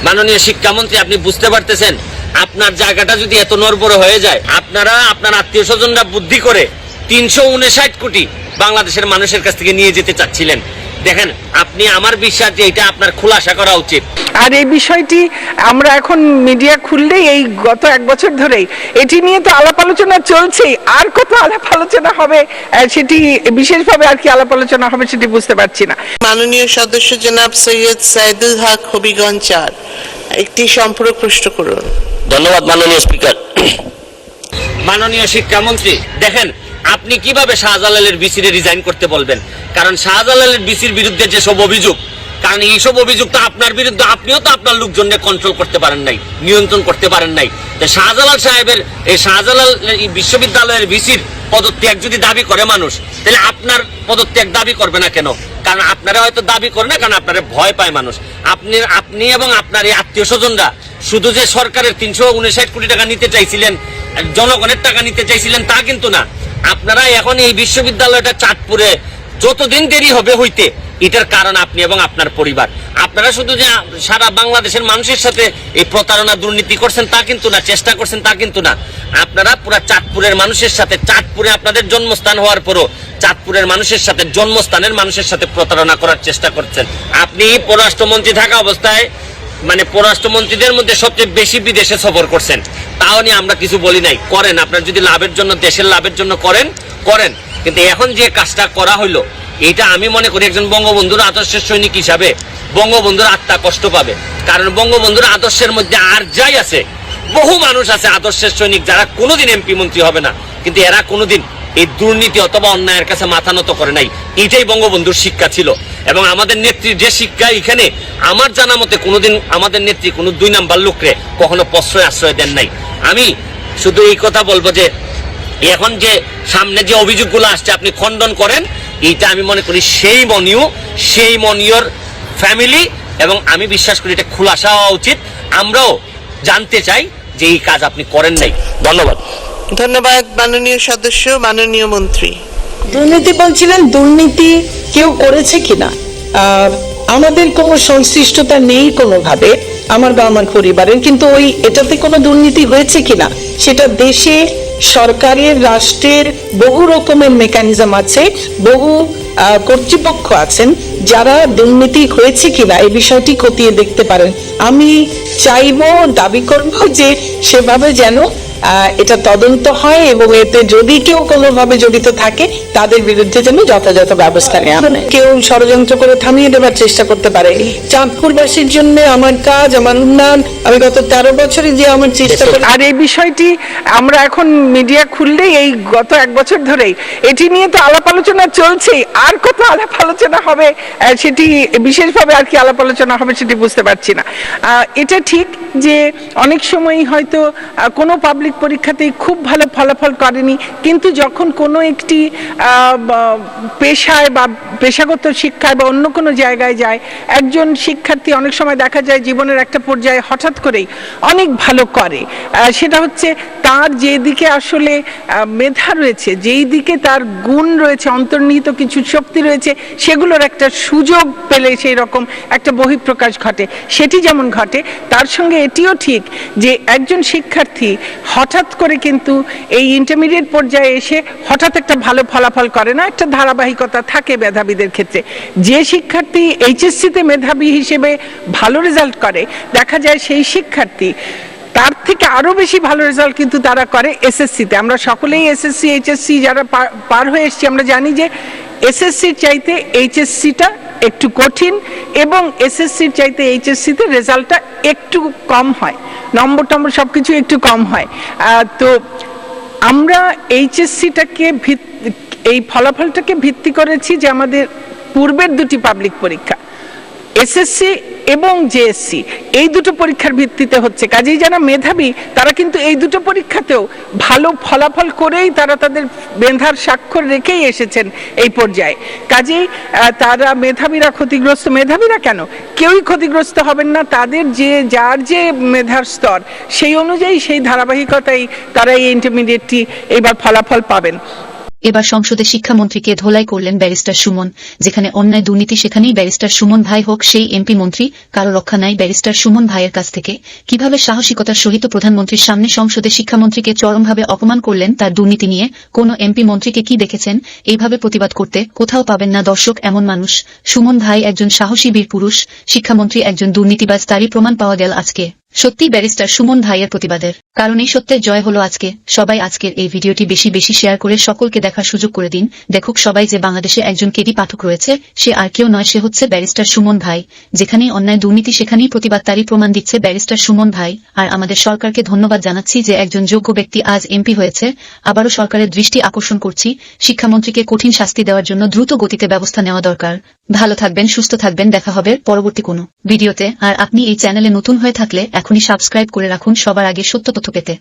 মাননীয় শিক্ষামন্ত্রী, আপনি বুঝতে পারতেছেন আপনার জায়গাটা যদি এত নড়বড়ে হয়ে যায়, আপনারা আপনার আত্মীয় স্বজনরা বুদ্ধি করে 359 কোটি বাংলাদেশের মানুষের কাছ থেকে নিয়ে যেতে চাচ্ছিলেন। দেখেন, আপনি, আমার বিশ্বাস যে এটা আপনার খুলাসা করা উচিত। আর এই বিষয়টি আমরা এখন মিডিয়া খুললেই এই গত 1 বছর ধরেই এটি নিয়ে তো আলাপ আলোচনা চলছে। আর কত আলাপ আলোচনা হবে সেটি বিশেষভাবে আর কি আলাপ আলোচনা হবে সেটি বুঝতে পারছি না। মাননীয় সদস্য জনাব সৈয়দ সাইদুল হক হবিগঞ্জ 4 একটি সম্পূরক প্রশ্ন করুন। ধন্যবাদ মাননীয় স্পিকার। মাননীয় শিক্ষামন্ত্রী, দেখেন আপনি কিভাবে শাহজালালের বিসিরে রিজাইন করতে বলবেন? কারণ শাহজালালের বিসির বিরুদ্ধে যেসব অভিযোগ, কারণ এইসব অভিযোগ তো আপনার বিরুদ্ধে, আপনিও তো আপনার লোকজনকে কন্ট্রোল করতে পারেন নাই, নিয়ন্ত্রণ করতে পারেন নাই। শাহজালাল সাহেবের, এই শাহজালাল বিশ্ববিদ্যালয়ের বিসির পদত্যাগ যদি দাবি করে মানুষ, তাহলে আপনার পদত্যাগ দাবি করবে না কেন? কারণ আপনারা হয়তো দাবি করে না, কারণ আপনারা ভয় পায় মানুষ। আপনি এবং আপনার এই আত্মীয় স্বজনরা শুধু যে সরকারের 359 কোটি টাকা নিতে চাইছিলেন, জনগণের টাকা নিতে চাইছিলেন, তা কিন্তু না। আপনারা এখন এই বিশ্ববিদ্যালয়টা চাঁদপুরে যতদিন দেরি হবে হইতে, এটার কারণ আপনি এবং আপনার পরিবার। আপনারা শুধু যে সারা বাংলাদেশের মানুষের সাথে এই প্রতারণা দুর্নীতি করছেন তা কিন্তু না, চেষ্টা করছেন তা কিন্তু না। আপনারা পুরা চাঁদপুরের মানুষের সাথে, চাঁদপুরে আপনাদের জন্মস্থান হওয়ার পরও চাঁদপুরের মানুষের সাথে, জন্মস্থানের মানুষের সাথে প্রতারণা করার চেষ্টা করছেন। আপনি পররাষ্ট্রমন্ত্রী থাকা অবস্থায়, মানে পররাষ্ট্রমন্ত্রীদের মধ্যে সবচেয়ে বেশি বিদেশে সফর করছেন, তাও নিয়ে আমরা কিছু বলি নাই। করেন, আপনার যদি লাভের জন্য, দেশের লাভের জন্য করেন। কিন্তু এখন যে কাজটা করা হইলো, এটা আমি মনে করি একজন বঙ্গবন্ধুর আদর্শের সৈনিক হিসাবে বঙ্গবন্ধুর আত্মা কষ্ট পাবে। কারণ বঙ্গবন্ধুর আদর্শের মধ্যে আর যাই আছে, বহু মানুষ আছে আদর্শের সৈনিক যারা কোনোদিন এমপি মন্ত্রী হবে না, কিন্তু এরা কোনোদিন এই দুর্নীতি অথবা অন্যায়ের কাছে মাথা নত করে নাই। এটাই বঙ্গবন্ধুর শিক্ষা ছিল। এবং আমাদের নেত্রীর যে শিক্ষা, এখানে আমার জানা মতে কোনোদিন আমাদের নেত্রী কোনো 2 নাম্বার লোকরে কখনো আশ্রয় দেন নাই। আমি শুধু এই কথা বলবো যে এখন যে সামনে যে অভিযোগগুলো আসছে আপনি খণ্ডন করেন, এইটা আমি মনে করি সেই মনিয়র ফ্যামিলি, এবং আমি বিশ্বাস করি এটা খুলাসা হওয়া উচিত। আমরাও জানতে চাই যে এই কাজ আপনি করেন নাই। ধন্যবাদ। ধন্যবাদ মাননীয় সদস্য। মাননীয় মন্ত্রী। দুর্নীতি বলছিলেন, দুর্নীতি কেউ করেছে কিনা, আর আমাদের কোনো সংশ্লিষ্টতা নেই কোনোভাবে, আমার বা আমার পরিবারের, কিন্তু এটাতে কোনো দুর্নীতি হয়েছে কিনা সেটা দেশে সরকারের, রাষ্ট্রের বহু রকমের মেকানিজম আছে, বহু কর্তৃপক্ষ আছেন যারা দুর্নীতি হয়েছে কিনা এই বিষয়টি খতিয়ে দেখতে পারেন। আমি চাইবো, দাবি করব যে সেভাবে যেন এটা তদন্ত হয় এবং এতে যদি কেউ কোনোভাবে জড়িত থাকে তাদের বিরুদ্ধে যেন যথাযথ ব্যবস্থা নেওয়া হয়। কেউ ষড়যন্ত্র করে থামিয়ে দেওয়ার চেষ্টা করতে পারে। চাঁদপুরবাসীর জন্য আমার কাজ, আমার উন্নয়ন, আমি গত 13 বছরে যে আমার চেষ্টা করি। আর এই বিষয়টি আমরা এখন মিডিয়া খুললেই এই গত 1 বছর ধরেই এটি নিয়ে তো আলাপ আলোচনা চলছে। আর কত আলাপ আলোচনা হবে সেটি বিশেষভাবে আর কি আলাপ আলোচনা হবে সেটি বুঝতে পারছি না। এটা ঠিক যে অনেক সময় হয়তো কোনো পাবলিক পরীক্ষাতেই খুব ভালো ফলাফল করেনি, কিন্তু যখন কোনো একটি পেশায় বা পেশাগত শিক্ষায় বা অন্য কোনো জায়গায় যায়, একজন শিক্ষার্থী অনেক সময় দেখা যায় জীবনের একটা পর্যায়ে হঠাৎ করেই অনেক ভালো করে। সেটা হচ্ছে তার যেদিকে আসলে মেধা রয়েছে, যেই দিকে তার গুণ রয়েছে, অন্তর্নিহিত কিছু শক্তি রয়েছে, সেগুলোর একটা সুযোগ পেলে সেই রকম একটা বহিঃপ্রকাশ ঘটে। সেটি যেমন ঘটে, তার সঙ্গে এটিও ঠিক যে একজন শিক্ষার্থী হঠাৎ করে কিন্তু এই ইন্টারমিডিয়েট পর্যায়ে এসে হঠাৎ একটা ভালো ফলাফল করে না, একটা ধারাবাহিকতা থাকে মেধাবীদের ক্ষেত্রে। যে শিক্ষার্থী এইচএসসিতে মেধাবী হিসেবে ভালো রেজাল্ট করে, দেখা যায় সেই শিক্ষার্থী তার থেকে আরো বেশি ভালো রেজাল্ট কিন্তু তারা করে এসএসসিতে। আমরা সকলেই এসএসসি, এইচএসসি যারা পার হয়ে এসেছি, আমরা জানি যে এসএসসির চাইতে এইচএসসিটা একটু কঠিন এবং এসএসসির চাইতে এইচএসসিতে রেজাল্টটা একটু কম হয়, নম্বর সবকিছু একটু কম হয়। তো আমরা এইচএসসিটাকে এই ফলাফলটাকে ভিত্তি করেছি যে আমাদের পূর্বের 2টি পাবলিক পরীক্ষা, এসএসসি এবং জেএসসি, এই দুটো পরীক্ষার ভিত্তিতে হচ্ছে। কাজেই যারা মেধাবী তারা কিন্তু এই দুটো পরীক্ষাতেও ভালো ফলাফল করেই তারা তাদের মেধার স্বাক্ষর রেখেই এসেছেন এই পর্যায়ে। কাজেই তারা মেধাবীরা ক্ষতিগ্রস্ত, মেধাবীরা কেন, কেউই ক্ষতিগ্রস্ত হবেন না। তাদের যার যে মেধার স্তর সেই অনুযায়ী, সেই ধারাবাহিকতাই তারা এই ইন্টারমিডিয়েটটি এবার ফলাফল পাবেন। এবার সংসদে শিক্ষামন্ত্রীকে ধোলাই করলেন ব্যারিস্টার সুমন। যেখানে অন্যায় দুর্নীতি সেখানেই ব্যারিস্টার সুমন ভাই হোক সেই এমপি মন্ত্রী, কারো রক্ষা নাই ব্যারিস্টার সুমন ভাইয়ের কাছ থেকে। কিভাবে সাহসিকতার সহিত প্রধানমন্ত্রীর সামনে সংসদে শিক্ষামন্ত্রীকে চরমভাবে অপমান করলেন তার দুর্নীতি নিয়ে। কোন এমপি মন্ত্রীকে কি দেখেছেন এইভাবে প্রতিবাদ করতে? কোথাও পাবেন না দর্শক এমন মানুষ। সুমন ভাই একজন সাহসী বীর পুরুষ, শিক্ষামন্ত্রী একজন দুর্নীতিবাজ, তারই প্রমাণ পাওয়া গেল আজকে। সত্যি ব্যারিস্টার সুমন ভাইয়ের প্রতিবাদের কারণেই সত্যের জয় হলো আজকে। সবাই আজকের এই ভিডিওটি বেশি বেশি শেয়ার করে সকলকে দেখার সুযোগ করে দিন। দেখুক সবাই যে বাংলাদেশে একজন কেডি পাঠক রয়েছে, সে আর কেউ নয়, সে হচ্ছে ব্যারিস্টার সুমন ভাই। যেখানেই অন্যায় দুর্নীতি সেখানেই প্রতিবাদ, তারই প্রমাণ দিচ্ছে ব্যারিস্টার সুমন ভাই। আর আমাদের সরকারকে ধন্যবাদ জানাচ্ছি যে একজন যোগ্য ব্যক্তি আজ এমপি হয়েছে। আবারও সরকারের দৃষ্টি আকর্ষণ করছি, শিক্ষামন্ত্রীকে কঠিন শাস্তি দেওয়ার জন্য দ্রুত গতিতে ব্যবস্থা নেওয়া দরকার। ভালো থাকবেন, সুস্থ থাকবেন, দেখা হবে পরবর্তী কোনো ভিডিওতে। আর আপনি এই চ্যানেলে নতুন হয়ে থাকলে এখনই সাবস্ক্রাইব করে রাখুন সবার আগে সত্য তথ্য পেতে।